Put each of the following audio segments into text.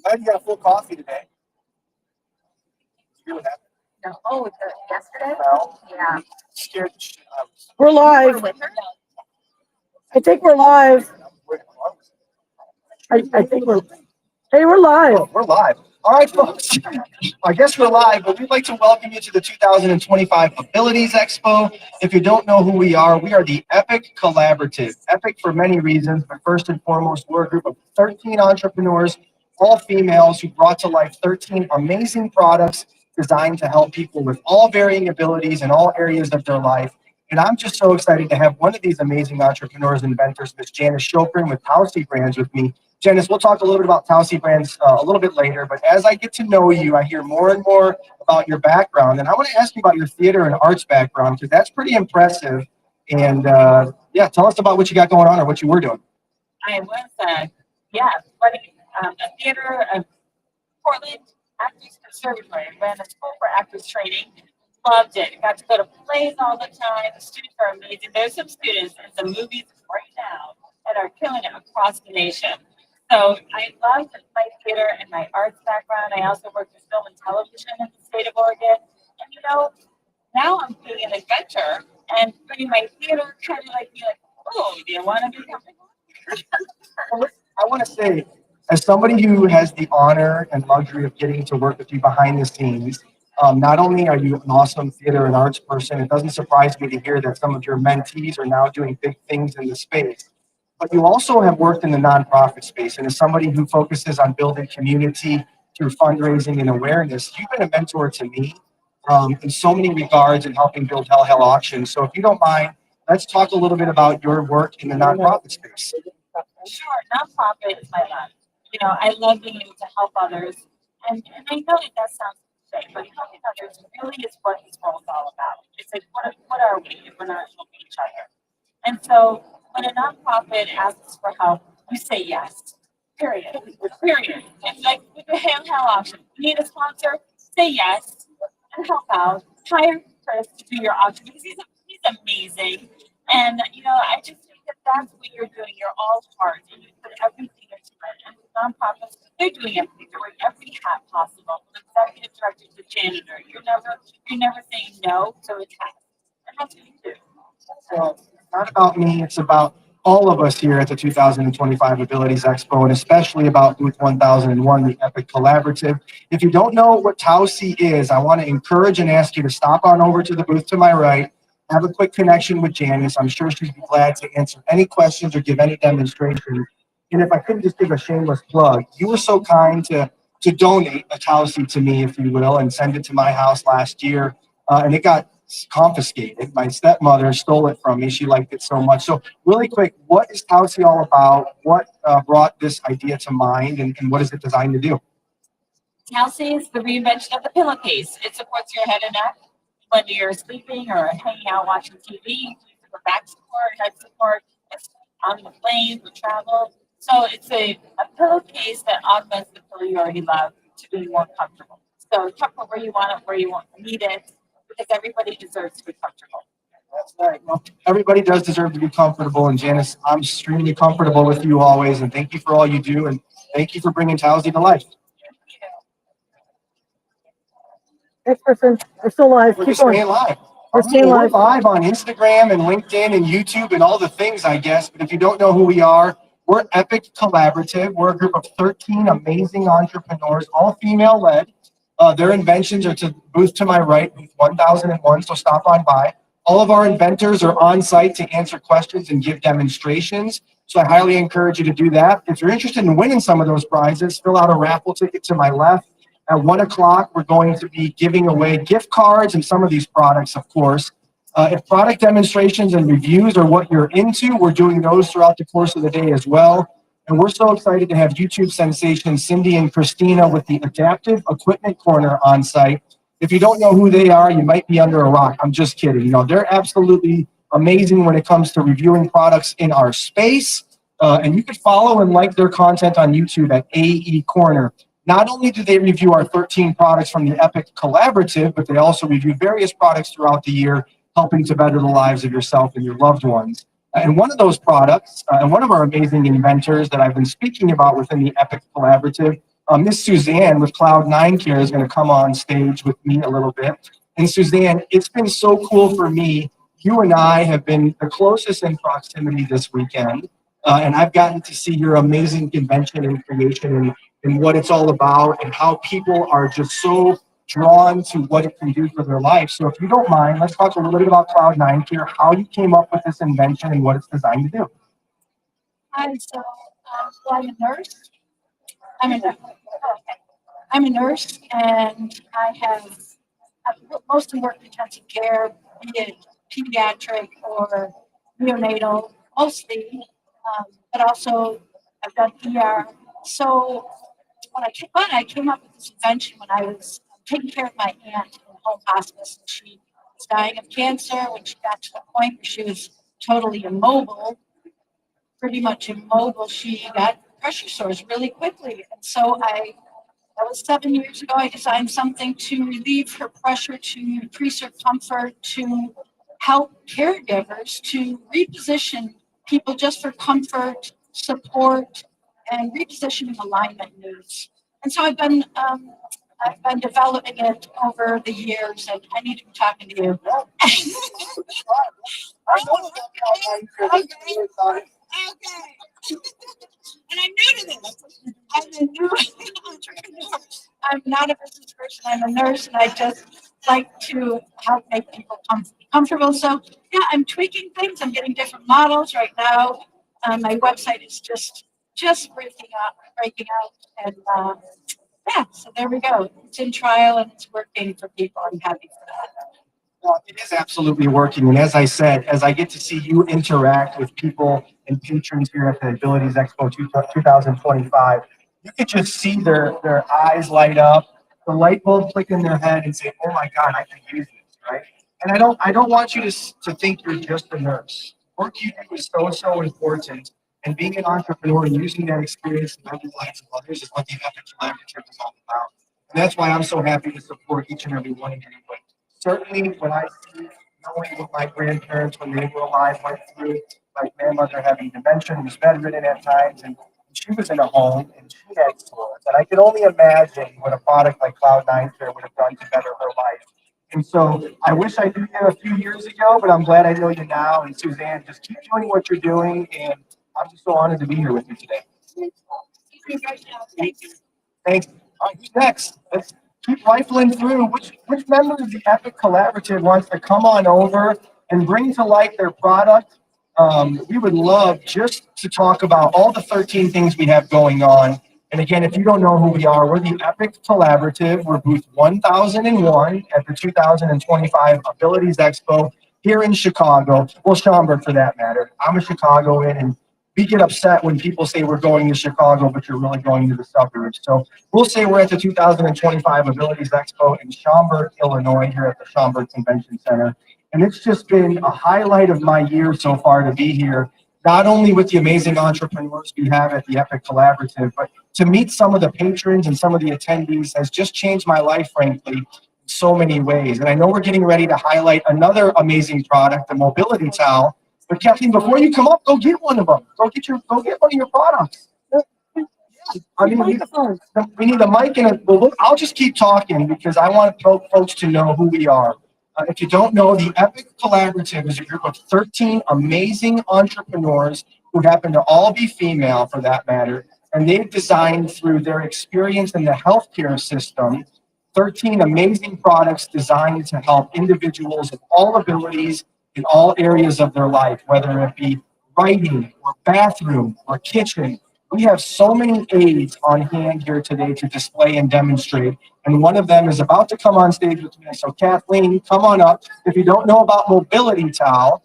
Glad you got a full coffee today. You have No. Oh, yesterday? no. Yeah. Scared the shit out of me. We're live. With her? I think we're live. I think we're. Hey, we're live. Oh, we're live. All right, folks. I guess we're live, but we'd like to welcome you to the 2025 Abilities Expo. If you don't know who we are the Epic Collaborative. Epic for many reasons, but first and foremost, we're a group of 13 entrepreneurs, all females, who brought to life 13 amazing products designed to help people with all varying abilities in all areas of their life. And I'm just so excited to have one of these amazing entrepreneurs and inventors, Miss Janice Chopin with Tausi Brands with me. Janice, we'll talk a little bit about Tausi Brands a little bit later, but as I get to know you, I hear more and more about your background. And I want to ask you about your theater and arts background, because that's pretty impressive. And yeah, tell us about what you got going on or what you were doing. I was, studying a theater of Portland Actors Conservatory. I ran a school for actors training. Loved it. Got to go to plays all the time. The students are amazing. There's some students in some movies right now that are killing it across the nation. So I love my theater and my arts background. I also worked with film and television in the state of Oregon. And now I'm doing an adventure and bringing my theater kind of like oh, do you want to be comfortable? I want to say, as somebody who has the honor and luxury of getting to work with you behind the scenes, not only are you an awesome theater and arts person, it doesn't surprise me to hear that some of your mentees are now doing big things in the space. But you also have worked in the nonprofit space, and as somebody who focuses on building community through fundraising and awareness, you've been a mentor to me in so many regards in helping build Hell Auctions. So if you don't mind, let's talk a little bit about your work in the nonprofit space. Sure, nonprofit is my love. I love being able to help others. And I know it does sound cliche, but helping others really is what this world is all about. It's like, what are we if we're not helping each other? And so when a nonprofit asks for help, you say yes. Period. Period. It's like with the Hell Auction. You need a sponsor? Say yes and help out. Hire Chris to do your auction because he's amazing. And I just think that that's what you're doing. You're all heart and you put everything into it. And with nonprofits, they're doing everything. They're wearing every hat possible. From executive director to janitor. You're never saying no to a task. And that's what you do. Well, it's not about me, it's about all of us here at the 2025 Abilities Expo, and especially about Booth 1001, the Epic Collaborative. If you don't know what Tausi is, I want to encourage and ask you to stop on over to the booth to my right, have a quick connection with Janice. I'm sure she'd be glad to answer any questions or give any demonstration. And if I could just give a shameless plug, you were so kind to donate a Tausi to me, if you will, and send it to my house last year. And it got confiscated. My stepmother stole it from me. She liked it so much. So really quick, what is Tausi all about? What brought this idea to mind, and what is it designed to do? Tausi is the reinvention of the pillowcase. It supports your head and neck when you're sleeping or hanging out watching TV. For back support, head support, it's on the plane, for travel. So it's a pillowcase that augments the pillow you already love to be more comfortable. So comfortable where you want it, where you need it, because everybody deserves to be comfortable. That's right. Well, everybody does deserve to be comfortable. And Janice, I'm extremely comfortable with you always. And thank you for all you do. And thank you for bringing Tausi to life. Next person. We're still live. We're Keep just going. staying live. We're staying We're live. live on Instagram and LinkedIn and YouTube and all the things, I guess. But if you don't know who we are, we're Epic Collaborative. We're a group of 13 amazing entrepreneurs, all female-led. Their inventions are to booth to my right, booth 1001, so stop on by. All of our inventors are on site to answer questions and give demonstrations. So I highly encourage you to do that. If you're interested in winning some of those prizes, fill out a raffle ticket to my left. At 1 o'clock, we're going to be giving away gift cards and some of these products, of course. If product demonstrations and reviews are what you're into, we're doing those throughout the course of the day as well. And we're so excited to have YouTube sensation Cindy and Christina with the Adaptive Equipment Corner on site. If you don't know who they are, you might be under a rock. I'm just kidding. They're absolutely amazing when it comes to reviewing products in our space. And you can follow and like their content on YouTube at AE Corner. Not only do they review our 13 products from the Epic Collaborative, but they also review various products throughout the year, helping to better the lives of yourself and your loved ones. And one of those products, and one of our amazing inventors that I've been speaking about within the Epic Collaborative, Miss Suzanne with Cloud9 Care is going to come on stage with me a little bit. And Suzanne, it's been so cool for me. You and I have been the closest in proximity this weekend. And I've gotten to see your amazing convention and creation and what it's all about and how people are just so drawn to what it can do for their life. So if you don't mind, let's talk a little bit about Cloud9 Care, how you came up with this invention and what it's designed to do. Hi, so well, I'm a nurse. I'm a nurse. I'm a nurse, and I've mostly worked in intensive care, be it pediatric or neonatal, mostly, but also I've done ER. So when I came up with this invention when I was taking care of my aunt in home hospice, and she was dying of cancer. When she got to the point where she was totally immobile, pretty much immobile, she got pressure sores really quickly. And so that was 7 years ago, I designed something to relieve her pressure, to increase her comfort, to help caregivers to reposition people just for comfort, support, and repositioning alignment needs. And so I've been developing it over the years, and I need to be talking to you. Okay. And I'm new to this. I'm a new entrepreneur. I'm not a business person. I'm a nurse, and I just like to help make people comfortable. So yeah, I'm tweaking things. I'm getting different models right now. My website is just breaking out, and yeah. So there we go. It's in trial and it's working for people. I'm happy for that. Well, it is absolutely working. And as I said, as I get to see you interact with people and patrons here at the Abilities Expo 2025, you could just see their eyes light up, the light bulb click in their head and say, oh my God, I can use this, right? And I don't want you to think you're just a nurse. Work you do is so important. And being an entrepreneur and using that experience to better the lives of others is what the Epic Collaborative is all about. And that's why I'm so happy to support each and every one of you. But certainly when I see knowing what my grandparents when they were alive went through, my grandmother having dementia, was bedridden at times, and she was in a home and she had sores. And I could only imagine what a product like Cloud9 Care would have done to better her life. And so I wish I knew you a few years ago, but I'm glad I know you now. And Suzanne, just keep doing what you're doing. And I'm just so honored to be here with you today. Thank you. Thanks. All right, who's next? Let's keep rifling through. Which member of the Epic Collaborative wants to come on over and bring to light their product? We would love just to talk about all the 13 things we have going on. And again, if you don't know who we are, we're the Epic Collaborative. We're booth 1001 at the 2025 Abilities Expo here in Chicago. Well, Schaumburg for that matter. I'm a Chicagoan, and we get upset when people say we're going to Chicago, but you're really going to the suburbs. So we'll say we're at the 2025 Abilities Expo in Schaumburg, Illinois, here at the Schaumburg Convention Center. And it's just been a highlight of my year so far to be here, not only with the amazing entrepreneurs we have at the Epic Collaborative, but to meet some of the patrons and some of the attendees has just changed my life, frankly, in so many ways. And I know we're getting ready to highlight another amazing product, the mobility towel. But Kathleen, before you come up, go get one of them. Go get one of your products. I mean, we need a mic and I'll just keep talking because I want folks to know who we are. If you don't know, the Epic Collaborative is a group of 13 amazing entrepreneurs who happen to all be female for that matter. And they've designed through their experience in the healthcare system, 13 amazing products designed to help individuals of all abilities in all areas of their life, whether it be writing or bathroom or kitchen. We have so many aids on hand here today to display and demonstrate. And one of them is about to come on stage with me. So Kathleen, come on up. If you don't know about Mobility Towel,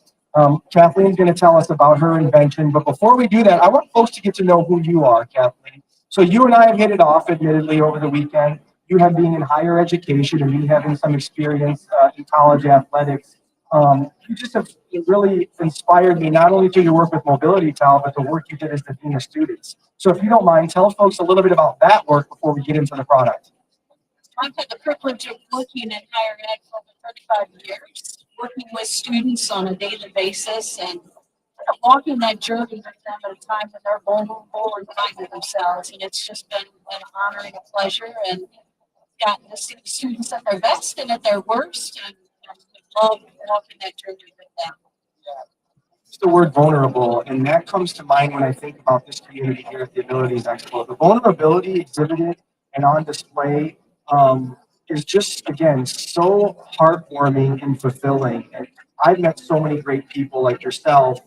Kathleen's going to tell us about her invention. But before we do that, I want folks to get to know who you are, Kathleen. So you and I have hit it off, admittedly, over the weekend. You have been in higher education and you having some experience in college athletics. You just have really inspired me, not only through your work with Mobility Towel, but the work you did as the Dean of Students. So if you don't mind, tell folks a little bit about that work before we get into the product. I've had the privilege of working in higher ed for over 35 years, working with students on a daily basis and of walking that journey with them at a time when they're vulnerable and finding themselves. And it's just been an honor and a pleasure, and gotten to see the students at their best and at their worst, and love walking that journey with them. It's the word vulnerable, and that comes to mind when I think about this community here at the Abilities Expo. The vulnerability exhibited and on display is just, again, so heartwarming and fulfilling. And I've met so many great people like yourself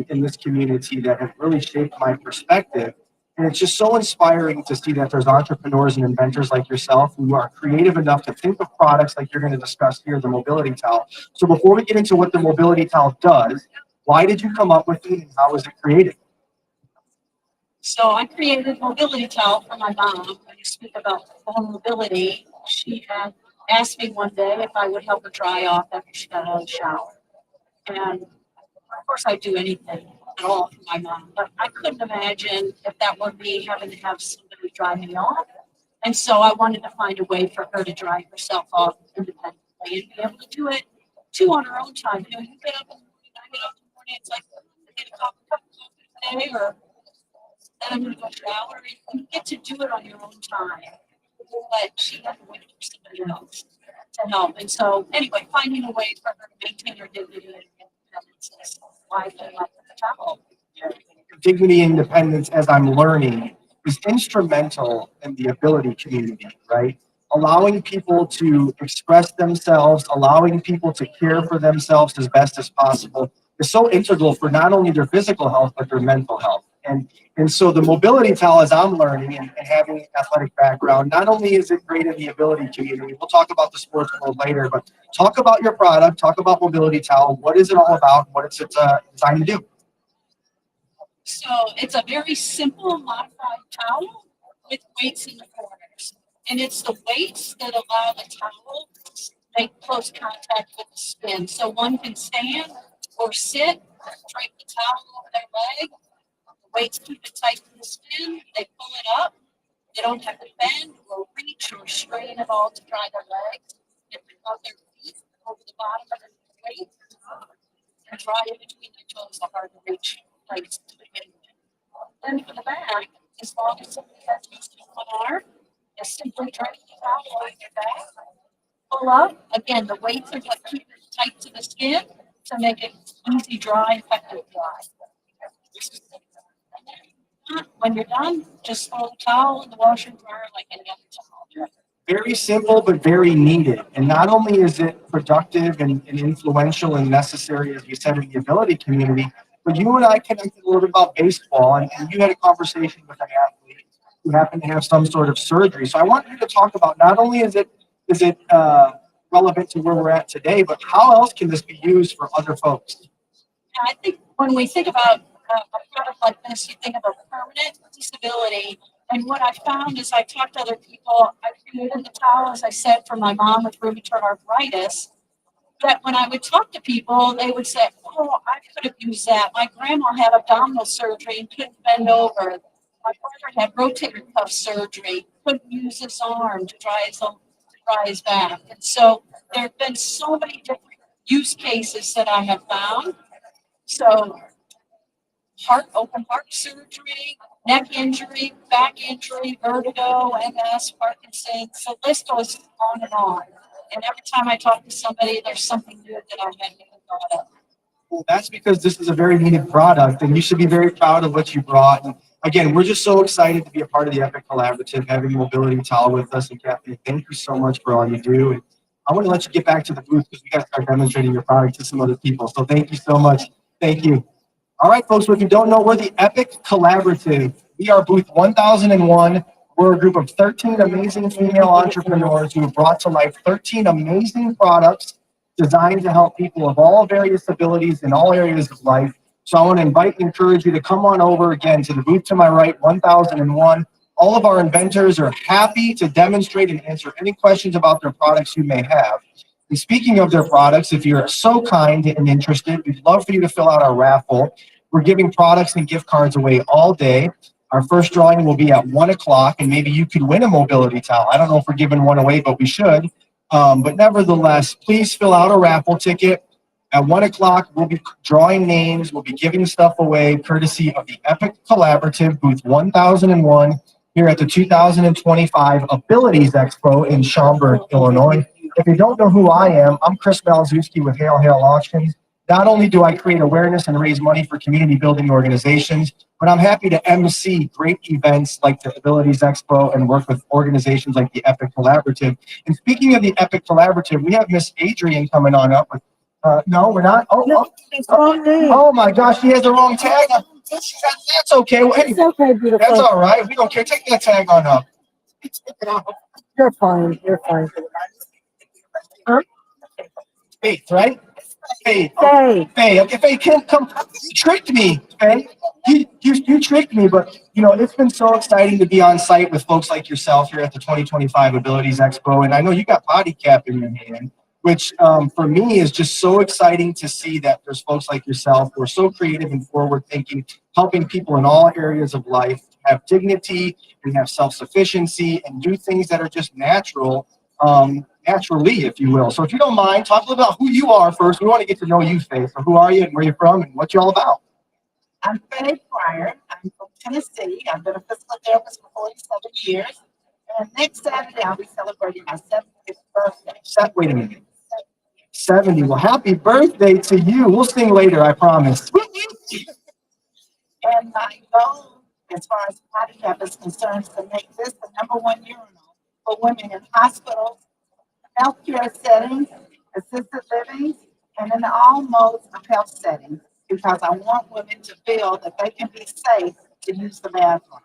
in this community that have really shaped my perspective. And it's just so inspiring to see that there's entrepreneurs and inventors like yourself who are creative enough to think of products like you're going to discuss here, the mobility towel. So before we get into what the mobility towel does, why did you come up with it and how was it created? So I created mobility towel for my mom. When you speak about vulnerability, she had asked me one day if I would help her dry off after she got out of the shower. And of course, I'd do anything at all for my mom, but I couldn't imagine if that would be having to have somebody dry me off. And so I wanted to find a way for her to dry herself off independently and be able to do it too on her own time. You know, you get up in the morning, I get up in the morning, it's like, I get a cup of coffee today, or then I'm gonna go shower. You get to do it on your own time. But she had to wait for somebody else to help. And so anyway, finding a way for her to maintain her dignity and independence is why I came up with the towel. Dignity and independence, as I'm learning, is instrumental in the ability community, right? Allowing people to express themselves, allowing people to care for themselves as best as possible is so integral for not only their physical health, but their mental health. And so the mobility towel, as I'm learning and having an athletic background, not only is it great in the ability community, we'll talk about the sports world later, but talk about your product, talk about mobility towel. What is it all about? What is it designed to do? So it's a very simple modified towel with weights in the corners. And it's the weights that allow the towel to make close contact with the skin. So one can stand or sit, drape the towel over their leg. The weights keep it tight to the skin. They pull it up. They don't have to bend or reach or strain at all to dry their legs. They pick up their feet over the bottom of the weight and dry in between their toes, the hard to reach place to begin with. Then for the back, as long as somebody has used one arm, just simply drape the towel over your back. Pull up. Again, the weights are what keep it tight to the skin to make it easy dry, effective dry. When you're done, just throw the towel in the washer and dryer like any other towel. Very simple, but very needed. And not only is it productive and influential and necessary, as you said, in the ability community, but you and I connected a little bit about baseball, and you had a conversation with an athlete who happened to have some sort of surgery. So I want you to talk about not only is it relevant to where we're at today, but how else can this be used for other folks? I think when we think about a product like this, you think of a permanent disability. And what I found is I talked to other people. I created the towel, as I said, for my mom with rheumatoid arthritis. That when I would talk to people, they would say, "Oh, I could have used that. My grandma had abdominal surgery and couldn't bend over. My brother had rotator cuff surgery, couldn't use his arm to dry his back." And so there have been so many different use cases that I have found. So open heart surgery, neck injury, back injury, vertigo, MS, Parkinson's. The list goes on and on. And every time I talk to somebody, there's something new that I hadn't even thought of. Well, that's because this is a very needed product, and you should be very proud of what you brought. And again, we're just so excited to be a part of the Epic Collaborative, having Mobility Towel with us. And Kathy, thank you so much for all you do. And I want to let you get back to the booth because we got to start demonstrating your product to some other people. So thank you so much. Thank you. All right, folks, if you don't know, we're the Epic Collaborative. We are booth 1001. We're a group of 13 amazing female entrepreneurs who have brought to life 13 amazing products designed to help people of all various abilities in all areas of life. So I want to invite and encourage you to come on over again to the booth to my right, 1001. All of our inventors are happy to demonstrate and answer any questions about their products you may have. And speaking of their products, if you're so kind and interested, we'd love for you to fill out our raffle. We're giving products and gift cards away all day. Our first drawing will be at 1 o'clock, and maybe you could win a mobility towel. I don't know if we're giving one away, but we should. But nevertheless, please fill out a raffle ticket. At 1 o'clock, we'll be drawing names. We'll be giving stuff away courtesy of the Epic Collaborative, booth 1001, here at the 2025 Abilities Expo in Schaumburg, Illinois. If you don't know who I am, I'm Chris Malzewski with Hail Hail Auctions. Not only do I create awareness and raise money for community building organizations, but I'm happy to MC great events like the Abilities Expo and work with organizations like the Epic Collaborative. And speaking of the Epic Collaborative, we have Miss Adrian coming on up with, no, we're not. No, it's wrong name. Oh my gosh, she has the wrong tag. That's okay. Well, hey, It's okay, that's beautiful. all right. We don't care. Take that tag on up. You're fine. You're fine. Huh? Faith, right? Faith. Say, Faye, okay, Faye, come, you tricked me, Faye. You tricked me, but you know, it's been so exciting to be on site with folks like yourself here at the 2025 Abilities Expo. And I know you got body cap in your hand, which for me is just so exciting to see that there's folks like yourself who are so creative and forward thinking, helping people in all areas of life have dignity and have self-sufficiency and do things that are just natural. Naturally, if you will. So if you don't mind, talk a little about who you are first. We want to get to know you, Faye. So who are you and where you're from and what you're all about? I'm Faye Pryor. I'm from Tennessee. I've been a physical therapist for 47 years. And next Saturday, I'll be celebrating my 70th birthday. Wait a minute. 70. Well, happy birthday to you. We'll sing later, I promise. And my goal, as far as body cap is concerned, is to make this the #1 urinal for women in hospitals, healthcare settings, assisted living, and in all modes of health settings, because I want women to feel that they can be safe to use the bathroom.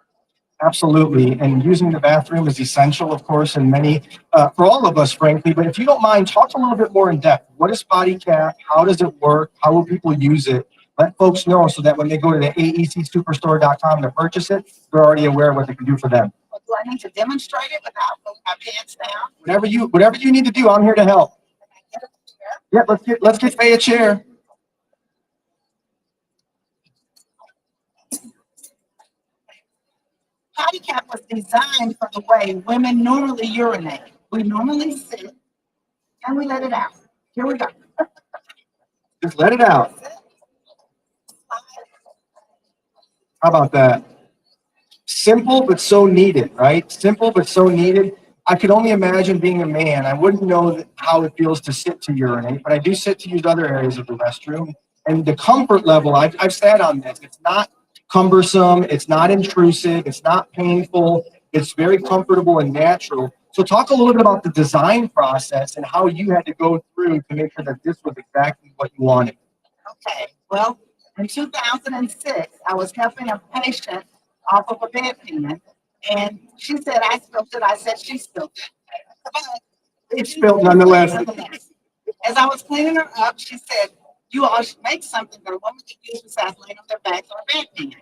Absolutely. And using the bathroom is essential, of course, in many, for all of us, frankly. But if you don't mind, talk a little bit more in depth. What is body cap? How does it work? How will people use it? Let folks know so that when they go to the aecsuperstore.com to purchase it, they're already aware of what they can do for them. But do I need to demonstrate it without putting my pants down? Whatever you need to do, I'm here to help. Can I get a chair? Yeah, let's get Faye a chair. Potty cap was designed for the way women normally urinate. We normally sit and we let it out. Here we go. Just let it out. How about that? Simple, but so needed, right? Simple, but so needed. I could only imagine being a man. I wouldn't know how it feels to sit to urinate, but I do sit to use other areas of the restroom. And the comfort level, I've sat on this. It's not cumbersome. It's not intrusive. It's not painful. It's very comfortable and natural. So talk a little bit about the design process and how you had to go through to make sure that this was exactly what you wanted. Okay, well, in 2006, I was helping a patient off of a bedpan, and she said, I spilled it. I said, she spilled it. But It's spilled nonetheless. as I was cleaning her up, she said, you all should make something that a woman can use besides laying on their back on a bedpan.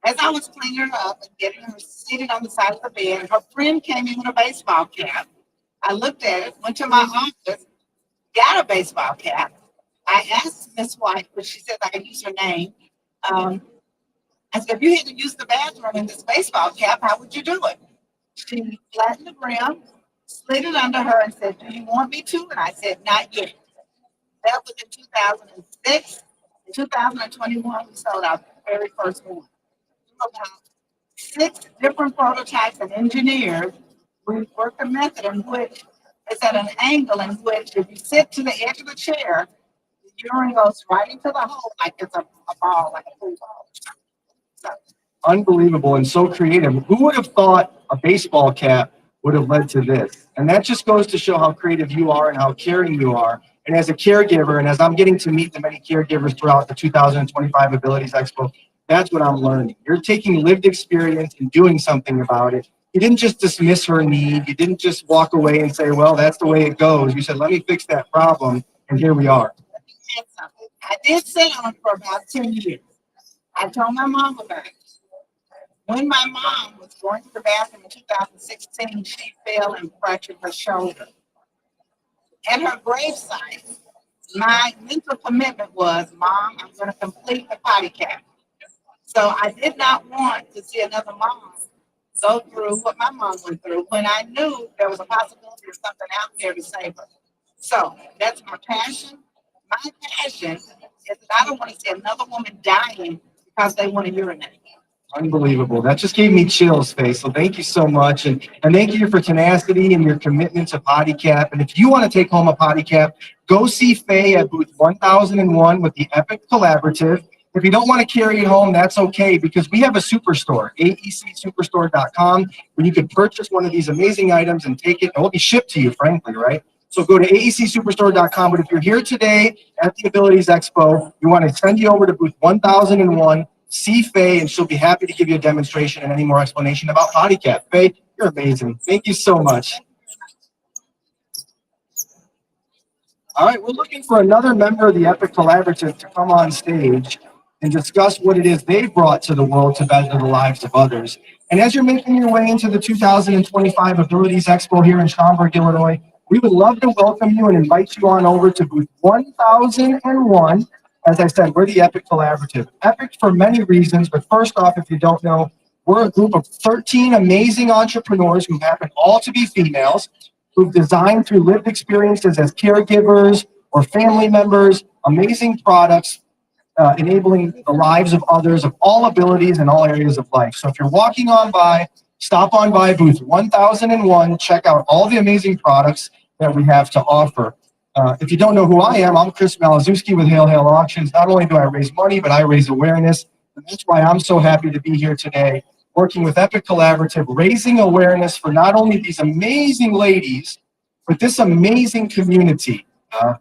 As I was cleaning her up and getting her seated on the side of the bed, her friend came in with a baseball cap. I looked at it, went to my office, got a baseball cap. I asked Miss White, but she said I could use her name. I said, if you had to use the bathroom in this baseball cap, how would you do it? She flattened the brim, slid it under her and said, do you want me to? And I said, not yet. That was in 2006. In 2021, we sold our very first one. About 6 different prototypes and engineers. We worked a method in which it's at an angle in which if you sit to the edge of the chair, the urine goes right into the hole like it's a ball, like a pool ball. So, Unbelievable and so creative. Who would have thought a baseball cap would have led to this? And that just goes to show how creative you are and how caring you are. And as a caregiver, and as I'm getting to meet the many caregivers throughout the 2025 Abilities Expo, that's what I'm learning. You're taking lived experience and doing something about it. You didn't just dismiss her need. You didn't just walk away and say, well, that's the way it goes. You said, let me fix that problem. And here we are. let me add something. I did sit on it for about 10 years. I told my mom about it. When my mom was going to the bathroom in 2016, she fell and fractured her shoulder. At her gravesite, my mental commitment was, Mom, I'm going to complete the potty cap. So I did not want to see another mom go through what my mom went through when I knew there was a possibility of something out there to save her. So that's my passion, My passion is that I don't want to see another woman dying because they want to urinate. Unbelievable. That just gave me chills, Faye. So thank you so much. And thank you for tenacity and your commitment to Potty Cap. And if you want to take home a Potty Cap, go see Faye at booth 1001 with the Epic Collaborative. If you don't want to carry it home, that's okay because we have a superstore, aecsuperstore.com, where you can purchase one of these amazing items and take it. It will be shipped to you, frankly, right? So go to aecsuperstore.com. But if you're here today at the Abilities Expo, we want to send you over to booth 1001. See Faye, and she'll be happy to give you a demonstration and any more explanation about Potty Cap. Faye, you're amazing. Thank you so much. All right, we're looking for another member of the Epic Collaborative to come on stage and discuss what it is they've brought to the world to better the lives of others. And as you're making your way into the 2025 Abilities Expo here in Schaumburg, Illinois, we would love to welcome you and invite you on over to booth 1001. As I said, we're the Epic Collaborative. Epic for many reasons, but first off, if you don't know, we're a group of 13 amazing entrepreneurs who happen all to be females, who've designed through lived experiences as caregivers or family members, amazing products, enabling the lives of others of all abilities and all areas of life. So if you're walking on by, stop on by booth 1001, check out all the amazing products that we have to offer. If you don't know who I am, I'm Chris Malazewski with Hail Hail Auctions. Not only do I raise money, but I raise awareness. And that's why I'm so happy to be here today, working with Epic Collaborative, raising awareness for not only these amazing ladies, but this amazing community.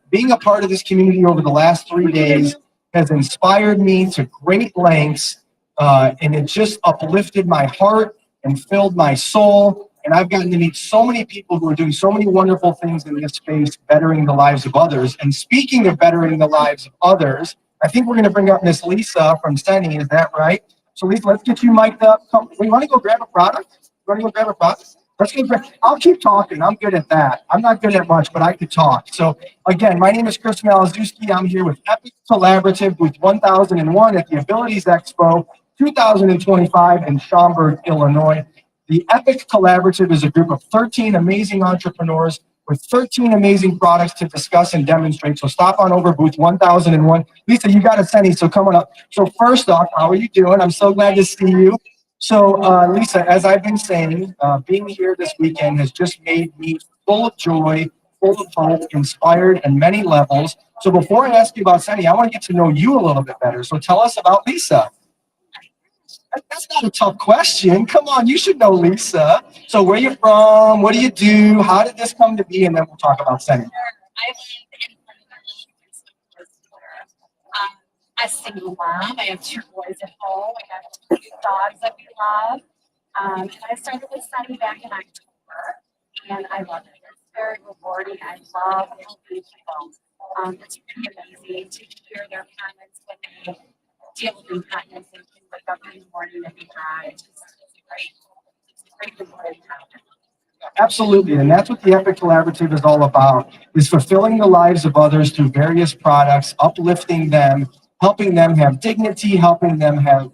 Being a part of this community over the last 3 days has inspired me to great lengths, and it just uplifted my heart and filled my soul. And I've gotten to meet so many people who are doing so many wonderful things in this space, bettering the lives of others. And speaking of bettering the lives of others, I think we're going to bring up Miss Lisa from Senny. Is that right? So Lisa, let's get you mic'd up. Come, we want to go grab a product? You want to go grab a product? Let's go grab. I'll keep talking. I'm good at that. I'm not good at much, but I could talk. So again, my name is Chris Malazewski. I'm here with Epic Collaborative booth 1001 at the Abilities Expo 2025 in Schaumburg, Illinois. The Epic Collaborative is a group of 13 amazing entrepreneurs with 13 amazing products to discuss and demonstrate. So stop on over booth 1001. Lisa, you got a Senny, so come on up. So first off, how are you doing? I'm so glad to see you. So Lisa, as I've been saying, being here this weekend has just made me full of joy, full of hope, inspired on many levels. So before I ask you about Senny, I want to get to know you a little bit better. So tell us about Lisa. That's not a tough question. Come on, you should know Lisa. So where you from? What do you do? How did this come to be? And then we'll talk about Senny. I live in a single mom. I have 2 boys at home. I have 2 dogs that we love. And I started with Sunny back in October, and I love it. It's very rewarding. I love helping people. It's pretty amazing to hear their comments when they deal with incontinence and can wake up in the morning and be dry. It's a great rewarding time. Absolutely, and that's what the Epic Collaborative is all about, is fulfilling the lives of others through various products, uplifting them, helping them have dignity, helping them have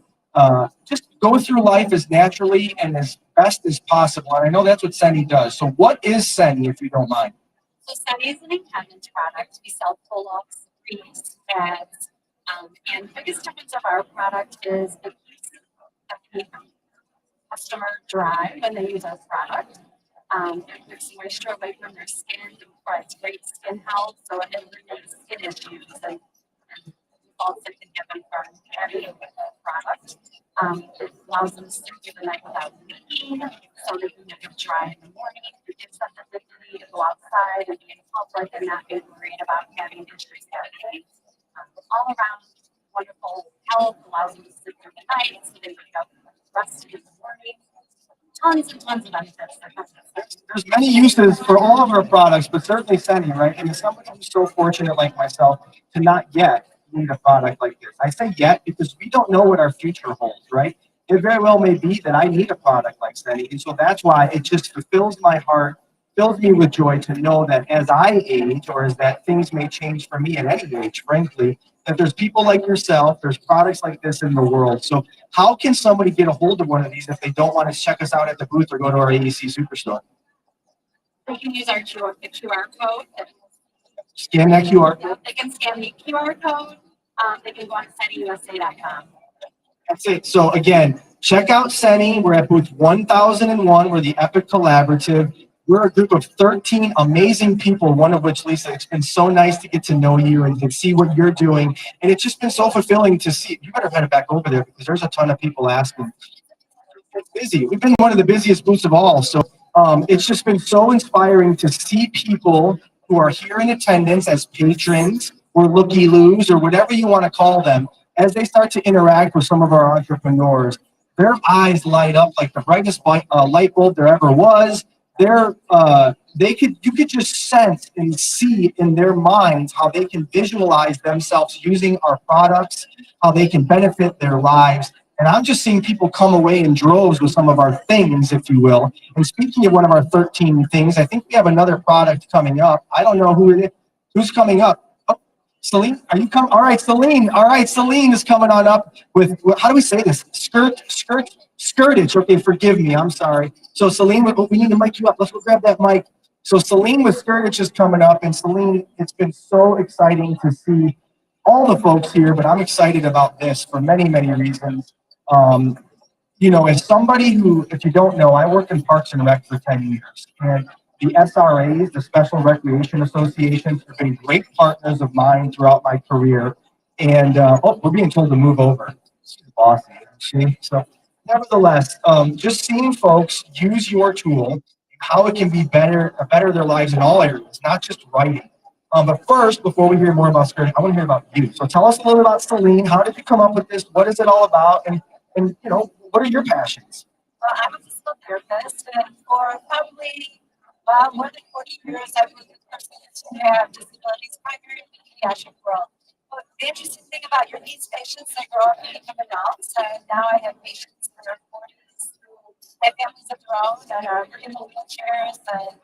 just go through life as naturally and as best as possible. And I know that's what Senny does. So what is Senny, if you don't mind? So Sunny is an incontinence product. We sell pull-ups, grease, pads, and the biggest difference of our product is it keeps the customer dry when they use our product. It takes moisture away from their skin and provides great skin health, so it eliminates skin issues and faults that can happen from having a product. It allows them to sleep through the night without leaking, so they can get dry in the morning. It gives them the ability to go outside and be in public and not be worried about having issues happening. All around wonderful health, allows them to sleep through the night, so they wake up rested in the morning. Tons and tons of benefits that come with it. There's many uses for all of our products, but certainly Senny, right? And as somebody who's so fortunate like myself to not yet need a product like this. I say yet because we don't know what our future holds, right? It very well may be that I need a product like Senny. And so that's why it just fulfills my heart, fills me with joy to know that as I age, or as that things may change for me at any age, frankly, that there's people like yourself, there's products like this in the world. So how can somebody get a hold of one of these if they don't want to check us out at the booth or go to our AEC Superstore? You can use our QR code. Scan that QR code. They can scan the QR code. They can go on SennyUSA.com. That's it. So again, check out Seni. We're at booth 1001. We're the Epic Collaborative. We're a group of 13 amazing people, one of which, Lisa, it's been so nice to get to know you and to see what you're doing. And it's just been so fulfilling to see. You better head back over there because there's a ton of people asking. It's busy. We've been one of the busiest booths of all. So it's just been so inspiring to see people who are here in attendance as patrons or looky-loos or whatever you want to call them, as they start to interact with some of our entrepreneurs. Their eyes light up like the brightest light bulb there ever was. You could just sense and see in their minds how they can visualize themselves using our products, how they can benefit their lives. And I'm just seeing people come away in droves with some of our things, if you will. And speaking of one of our 13 things, I think we have another product coming up. I don't know who it is. Who's coming up? Oh, Celine, are you coming? All right, Celine. All right, Celine is coming on up with, how do we say this? Skirtage. Okay, forgive me. I'm sorry. So Celine, we need to mic you up. Let's go grab that mic. So Celine with Skirtage is coming up. And Celine, it's been so exciting to see all the folks here, but I'm excited about this for many, many reasons. Um, as somebody who, if you don't know, I worked in Parks and Rec for 10 years. And the SRAs, the Special Recreation Associations, have been great partners of mine throughout my career. And, we're being told to move over. She's bossy, isn't she? So, nevertheless, just seeing folks use your tool, how it can be better their lives in all areas, not just writing. But first, before we hear more about Skirt, I want to hear about you. So tell us a little about Celine. How did you come up with this? What is it all about? And what are your passions? Well, I'm a physical therapist, and for probably more than 40 years, I've worked with persons who have disabilities, primarily in the pediatric world. But the interesting thing about your needs patients, they grow up and become adults, and now I have patients in their 40s who have families of their own and are in wheelchairs and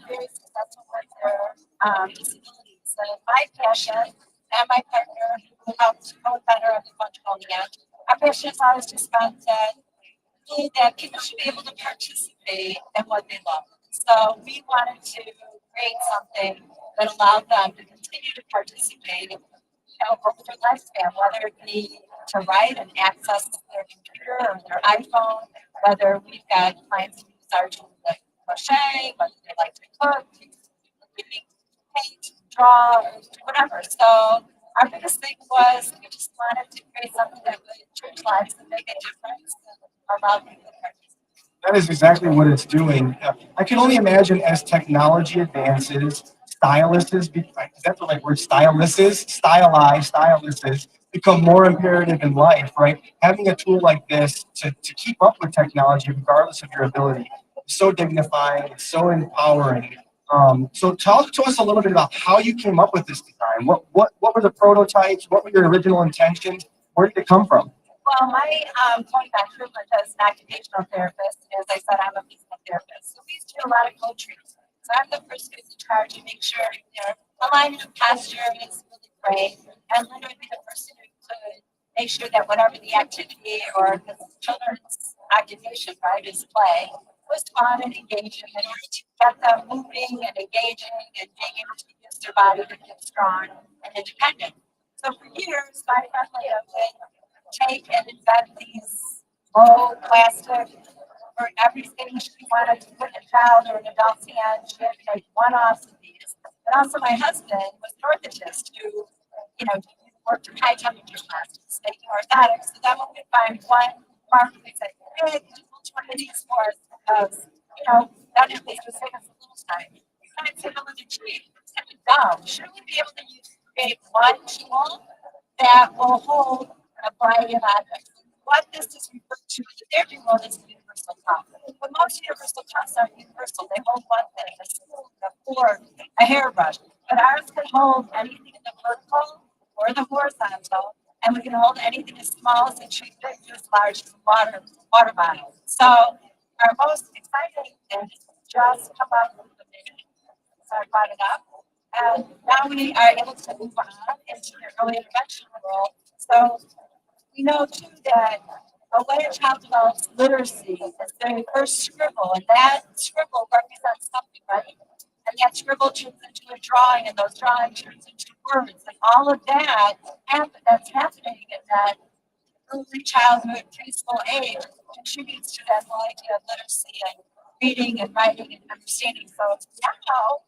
very successful with their disabilities. And my passion and my partner, who helps co-founder of the fund called the End, our passion is always just found that people should be able to participate in what they love. So we wanted to create something that allowed them to continue to participate, over their lifespan, whether it be to write and access their computer or their iPhone, whether we've got clients who use our tools like crochet, whether they like to cook, paint, draw, whatever. So our biggest thing was we just wanted to create something that would change lives and make a difference and allow people to participate. That is exactly what it's doing. I can only imagine as technology advances, that's the right word, stylists become more imperative in life, right? Having a tool like this to keep up with technology, regardless of your ability, is so dignifying, it's so empowering. So talk to us a little bit about how you came up with this design. What were the prototypes? What were your original intentions? Where did it come from? Well, my going back through as an occupational therapist, as I said, I'm a physical therapist. So we used to do a lot of coaching. So I'm the person who's in charge to make sure their alignment of posture is really great, and literally be the person who could make sure that whatever the activity or the children's occupation, right, is play, was fun and engaging, and get them moving and engaging and being able to use their body to get strong and independent. So for years, my family would take and invent these low plastic for everything she wanted to put in a child or an adult's hand. She had to make one-offs of these. And also my husband was an orthotist who, worked in high temperature plastics, making orthotics. So then when we find one mark, we say, hey, could you build one of these for us? Because, that at least would save us a little time. And I'd say, well, it's cheap. It's kind of dumb. Shouldn't we be able to create one tool that will hold a variety of objects? What this is referred to in the therapy world is universal cuff. But most universal cuffs aren't universal. They hold one thing, a spoon, a fork, a hairbrush. But ours can hold anything in the vertical or the horizontal, and we can hold anything as small as a tree big to as large as a water bottle. So our most exciting thing is just come up with the vision. So I brought it up. And now we are able to move on into the early intervention world. So we know too that when a child develops literacy, it's their first scribble, and that scribble represents something, right? and that scribble turns into a drawing, and those drawings turns into words, and all of that that's happening in that early childhood, preschool age contributes to that whole idea of literacy and reading and writing and understanding. So now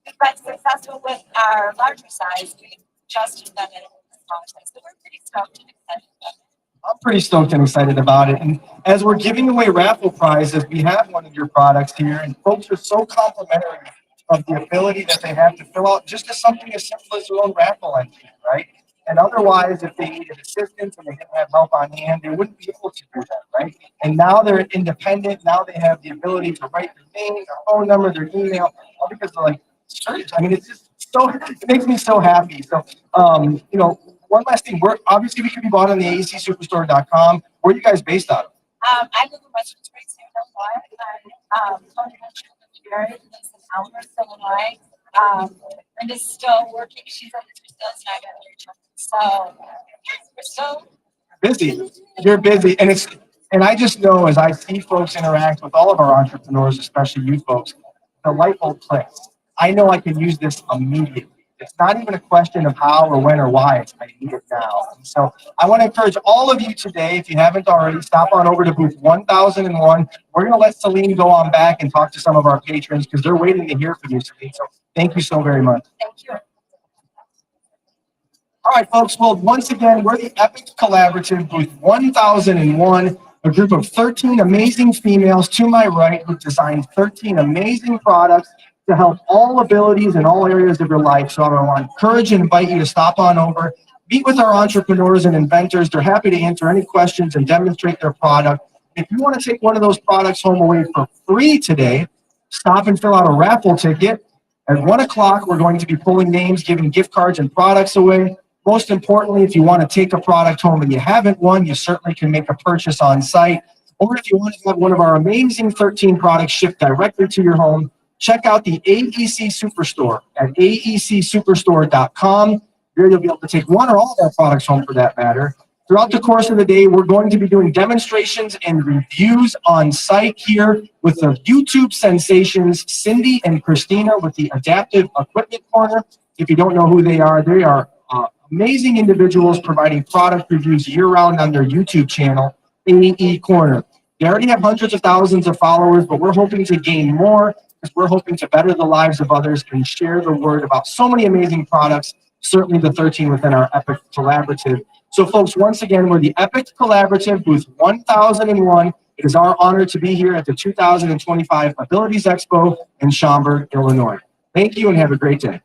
we've been successful with our larger size. We've adjusted them in a small size. So we're pretty stoked and excited about it. I'm pretty stoked and excited about it. And as we're giving away raffle prizes, we have one of your products here, and folks are so complimentary of the ability that they have to fill out just as something as simple as their own raffle entry, right? And otherwise, if they needed assistance and they didn't have help on hand, they wouldn't be able to do that, right? And now they're independent. Now they have the ability to write their name, their phone number, their email, all because they're like, church. I mean, it's just so, it makes me so happy. So, you know, one last thing, we can be bought on the AECSuperstore.com. Where are you guys based out of? I live in Western Springs, Illinois. Tony Barrett lives in Elmhurst, Illinois. Linda's still working. She's at the sales and I got her children. So we're still Busy. You're busy. And I just know as I see folks interact with all of our entrepreneurs, especially you folks, the light bulb clicks. I know I can use this immediately. It's not even a question of how or when or why. It's I need it now. And so I want to encourage all of you today, if you haven't already, stop on over to booth 1001. We're going to let Celine go on back and talk to some of our patrons because they're waiting to hear from you, Celine. So thank you so very much. thank you. All right, folks. Well, once again, we're the Epic Collaborative, booth 1001, a group of 13 amazing females to my right who designed 13 amazing products to help all abilities in all areas of your life. So I want to encourage and invite you to stop on over, meet with our entrepreneurs and inventors. They're happy to answer any questions and demonstrate their product. If you want to take one of those products home away for free today, stop and fill out a raffle ticket. At 1 o'clock, we're going to be pulling names, giving gift cards and products away. Most importantly, if you want to take a product home and you haven't won, you certainly can make a purchase on site. Or if you want to have one of our amazing 13 products shipped directly to your home, check out the AEC Superstore at aecsuperstore.com. Here you'll be able to take one or all of our products home for that matter. Throughout the course of the day, we're going to be doing demonstrations and reviews on site here with the YouTube sensations, Cindy and Christina with the Adaptive Equipment Corner. If you don't know who they are amazing individuals providing product reviews year-round on their YouTube channel, AE Corner. They already have hundreds of thousands of followers, but we're hoping to gain more because we're hoping to better the lives of others and share the word about so many amazing products, certainly the 13 within our Epic Collaborative. So folks, once again, we're the Epic Collaborative, booth 1001. It is our honor to be here at the 2025 Abilities Expo in Schaumburg, Illinois. Thank you and have a great day.